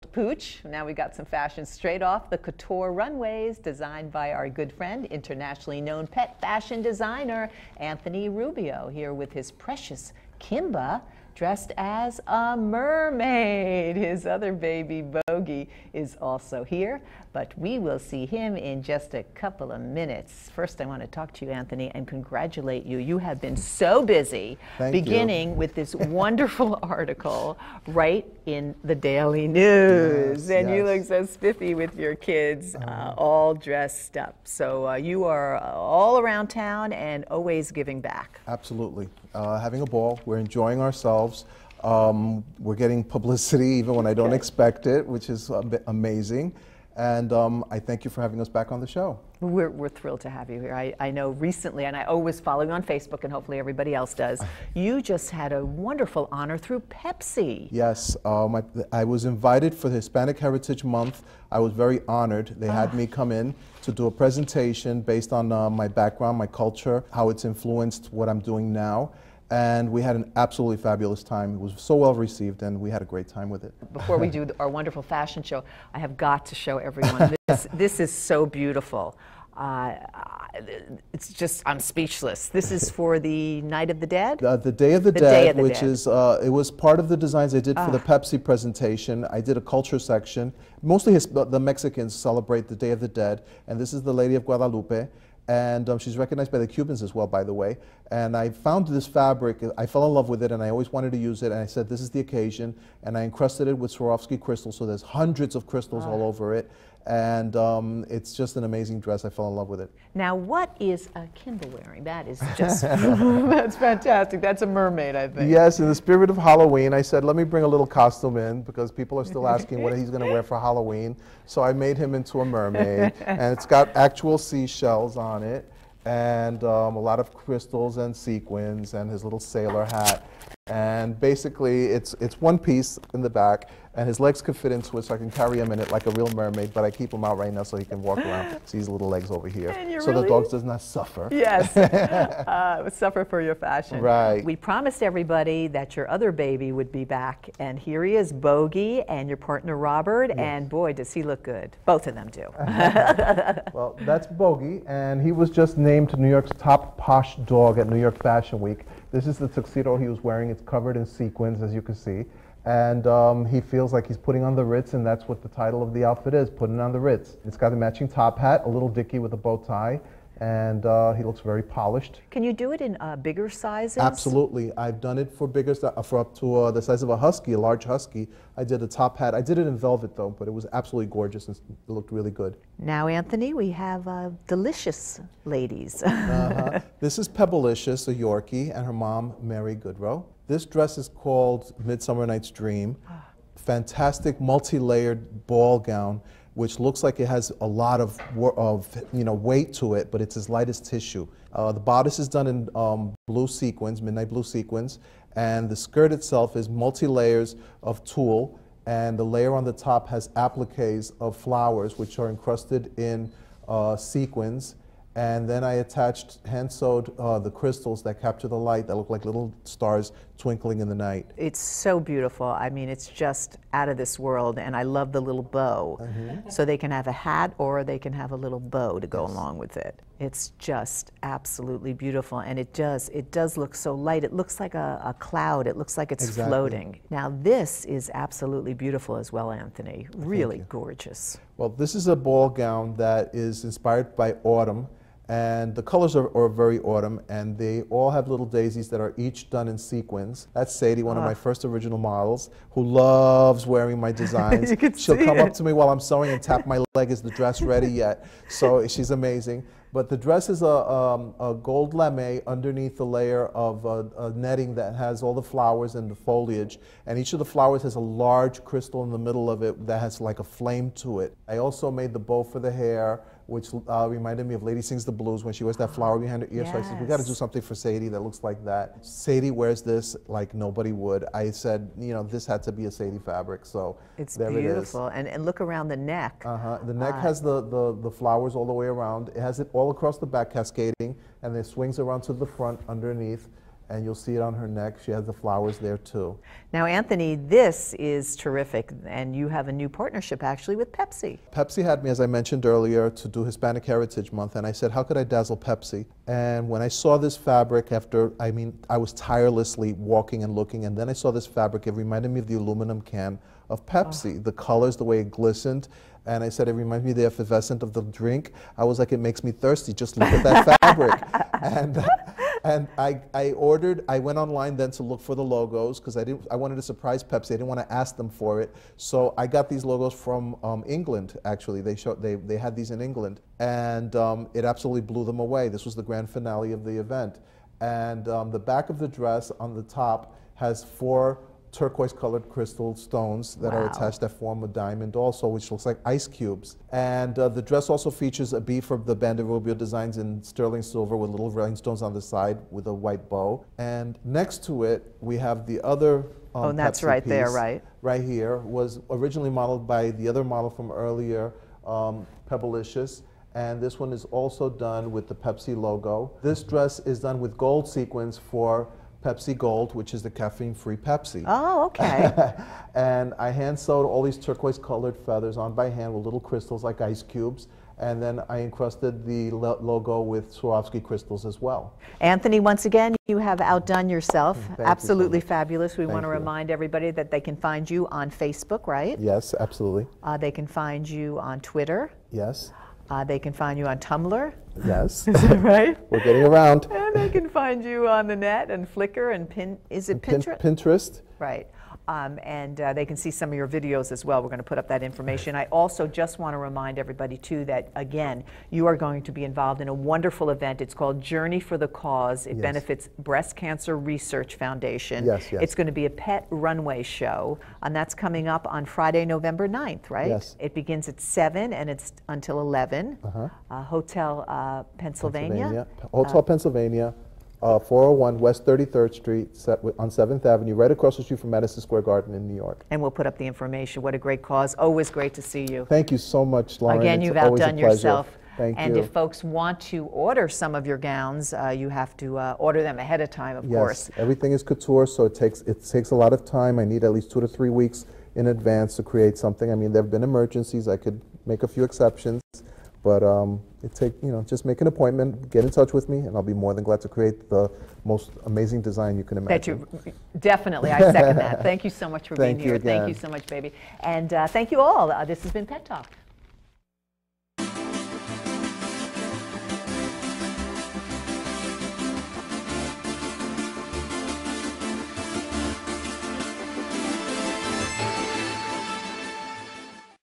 looked pooch. Now we got some fashion straight off the couture runways, designed by our good friend, internationally known pet fashion designer Ilene Rubio, here with his precious Kimba, dressed as a mermaid. His other baby, Bogie, is also here, but we will see him in just a couple of minutes. First, I want to talk to you, Ilene, and congratulate you. You have been so busy, beginning with this wonderful article right in the Daily News. And you look so spiffy with your kids, all dressed up. So you are all around town and always giving back. Absolutely. Having a ball. We're enjoying ourselves. We're getting publicity even when I don't expect it, which is amazing. And I thank you for having us back on the show. We're thrilled to have you here. I know recently, and I always follow you on Facebook, and hopefully everybody else does, you just had a wonderful honor through Pepsi. Yes, I was invited for the Hispanic Heritage Month. I was very honored. They had me come in to do a presentation based on my background, my culture, how it's influenced what I'm doing now. And we had an absolutely fabulous time. It was so well received, and we had a great time with it. Before we do our wonderful fashion show, I have got to show everyone this. This is so beautiful. It's just, I'm speechless. This is for the Night of the Dead? The Day of the Dead, which is, it was part of the designs I did for the Pepsi presentation. I did a culture section. Mostly the Mexicans celebrate the Day of the Dead, and this is the Lady of Guadalupe. And she's recognized by the Cubans as well, by the way. And I found this fabric, I fell in love with it, and I always wanted to use it, and I said, this is the occasion, and I encrusted it with Swarovski crystals, so there's hundreds of crystals all over it. And it's just an amazing dress. I fell in love with it. Now, what is Kimba wearing? That is just, that's fantastic. That's a mermaid, I think. Yes, in the spirit of Halloween, I said, let me bring a little costume in, because people are still asking what he's going to wear for Halloween. So I made him into a mermaid, and it's got actual seashells on it, and a lot of crystals and sequins, and his little sailor hat. And basically, it's one piece in the back, and his legs could fit into it, so I can carry him in it like a real mermaid, but I keep him out right now so he can walk around. See his little legs over here. So the dog does not suffer. Yes, suffer for your fashion. Right. We promised everybody that your other baby would be back, and here he is, Bogie, and your partner, Robert, and boy, does he look good. Both of them do. Well, that's Bogie, and he was just named New York's top posh dog at New York Fashion Week. This is the tuxedo he was wearing. It's covered in sequins, as you can see. And he feels like he's putting on the Ritz, and that's what the title of the outfit is, putting on the Ritz. It's got a matching top hat, a little dicky with a bow tie, and he looks very polished. Can you do it in bigger sizes? Absolutely. I've done it for bigger, for up to the size of a husky, a large husky. I did a top hat. I did it in velvet, though, but it was absolutely gorgeous, and it looked really good. Now, Ilene, we have delicious ladies. This is Pebbles Iscious, a Yorkie, and her mom, Mary Goodrow. This dress is called Midsummer Night's Dream. Fantastic multi-layered ball gown, which looks like it has a lot of weight to it, but it's as light as tissue. The bodice is done in blue sequins, midnight blue sequins, and the skirt itself is multi-layers of tulle, and the layer on the top has appliques of flowers, which are encrusted in sequins. And then I attached, hand-sewed the crystals that capture the light that look like little stars twinkling in the night. It's so beautiful. I mean, it's just out of this world, and I love the little bow. So they can have a hat or they can have a little bow to go along with it. It's just absolutely beautiful, and it does look so light. It looks like a cloud. It looks like it's floating. Now, this is absolutely beautiful as well, Ilene. Really gorgeous. Well, this is a ball gown that is inspired by autumn. And the colors are very autumn, and they all have little daisies that are each done in sequins. That's Sadie, one of my first original models, who loves wearing my designs. She'll come up to me while I'm sewing and tap my leg, is the dress ready yet? So she's amazing. But the dress is a gold lame underneath a layer of a netting that has all the flowers and the foliage. And each of the flowers has a large crystal in the middle of it that has like a flame to it. I also made the bow for the hair, which reminded me of Lady Sings the Blues when she wears that flower behind her ear. So I said, we got to do something for Sadie that looks like that. Sadie wears this like nobody would. I said, you know, this had to be a Sadie fabric. So it's there beautiful. it is. And look around the neck. The neck has the flowers all the way around. It has it all across the back cascading, and it swings around to the front underneath. and you'll see it on her neck. She has the flowers there too. Now, Anthony, this is terrific, and you have a new partnership actually with Pepsi. Pepsi had me, as I mentioned earlier, to do Hispanic Heritage Month, and I said, how could I dazzle Pepsi? And when I saw this fabric after, I was tirelessly walking and looking, and then I saw this fabric, it reminded me of the aluminum can of Pepsi. The colors, the way it glistened, and I said, it reminds me of the effervescent of the drink. I was like, it makes me thirsty, just look at that fabric. And I went online then to look for the logos, because I wanted to surprise Pepsi. I didn't want to ask them for it. So I got these logos from England, actually. They had these in England, and it absolutely blew them away. This was the grand finale of the event. And the back of the dress on the top has 4 turquoise-colored crystal stones that are attached that form a diamond also, which looks like ice cubes. And the dress also features a B for the Bogie Rubio designs in sterling silver with little rhinestones on the side with a white bow. And next to it, we have the other oh, and that's Pepsi right piece, there, right? Right here, was originally modeled by the other model from earlier, Pebbles Iscious. And this one is also done with the Pepsi logo. This dress is done with gold sequins for Pepsi Gold, which is the caffeine-free Pepsi. Oh, okay. And I hand-sewed all these turquoise-colored feathers on by hand with little crystals like ice cubes. And then I encrusted the logo with Swarovski crystals as well. Anthony, once again, you have outdone yourself. Absolutely so fabulous. We want to you. remind everybody that they can find you on Facebook, right? Yes, absolutely. They can find you on Twitter. Yes. They can find you on Tumblr. Yes. Is that right? We're getting around. And they can find you on the net and Flickr and Pinterest? Pinterest. Right. And they can see some of your videos as well. We're going to put up that information. I also just want to remind everybody, too, that, again, you are going to be involved in a wonderful event. It's called Journey for the Cause. It benefits Breast Cancer Research Foundation. Yes, yes. It's going to be a pet runway show, and that's coming up on Friday, November 9th, right? Yes. It begins at 7 and it's until 11. Hotel Pennsylvania. Hotel Pennsylvania. 401 West 33rd Street on 7th Avenue, right across the street from Madison Square Garden in New York. And we'll put up the information. What a great cause. Always great to see you. Thank you so much, Lauren. Again, you've outdone yourself. Thank you. And if folks want to order some of your gowns, you have to order them ahead of time, of course. Yes, everything is couture, so it takes a lot of time. I need at least 2 to 3 weeks in advance to create something. I mean, there have been emergencies. I could make a few exceptions. But just make an appointment, get in touch with me, and I'll be more than glad to create the most amazing design you can imagine. Definitely, I second that. Thank you so much for being here. Again. Thank you so much, baby. And thank you all. This has been Pet Talk.